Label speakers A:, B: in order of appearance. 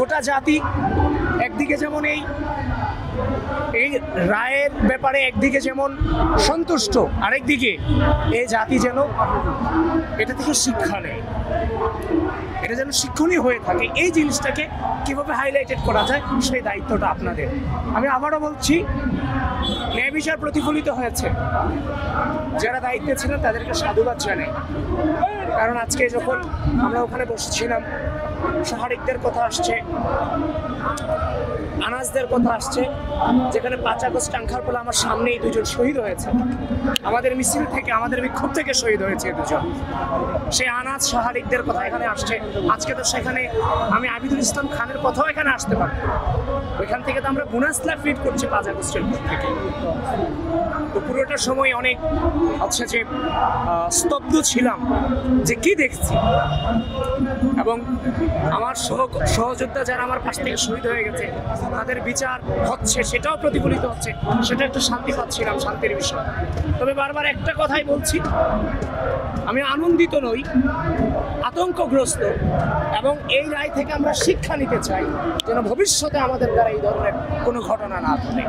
A: গোটা জাতি একদিকে যেমন এই রায়ের ব্যাপারে একদিকে যেমন সন্তুষ্ট, আরেকদিকে এই জাতি যেন এটা থেকে শিক্ষা নেয়, এটা যেন শিক্ষণীয় হয়ে থাকে। এই জিনিসটাকে কিভাবে হাইলাইটেড করা যায় সেই দায়িত্বটা আপনাদের। আমি আবারও বলছি, ন্যায় বিচার প্রতিফলিত হয়েছে, যারা দায়িত্বে ছিলেন তাদেরকে সাধুবাদ জানাই। কারণ আজকে যখন আমরা ওখানে বসেছিলাম, সাহারিকদের কথা আসছে, আনাজদের কথা আসছে, যেখানে 5 আগস্ট টাঙ্গারপাড়া আমার সামনেই 2 জন শহীদ হয়েছে, আমাদের মিছিল থেকে, আমাদের বিক্ষোভ থেকে শহীদ হয়েছে 2 জন। সেই আনাজ সাহারিকদের কথা এখানে আসছে। আজকে তো সেখানে আমি আবিদুল ইসলাম খানের কথাও এখানে আসতে পারি, ওইখান থেকে তো আমরা গুনাসলা ফিট করছি 5 আগস্টের পর থেকে। তো পুরোটা সময় অনেক হচ্ছে যে স্তব্ধ ছিলাম যে কি দেখছি, এবং আমার সহযোদ্ধা যারা আমার পাশ থেকে শহীদ হয়ে গেছে তাদের বিচার হচ্ছে, সেটাও প্রতিফলিত হচ্ছে, সেটা একটু শান্তি পাচ্ছিলাম, শান্তির বিষয়। তবে বারবার একটা কথাই বলছি, আমি আনন্দিত নই, আতঙ্কগ্রস্ত, এবং এই রায় থেকে আমরা শিক্ষা নিতে চাই যেন ভবিষ্যতে আমাদের দ্বারা এই ধরনের কোনো ঘটনা না ঘটে।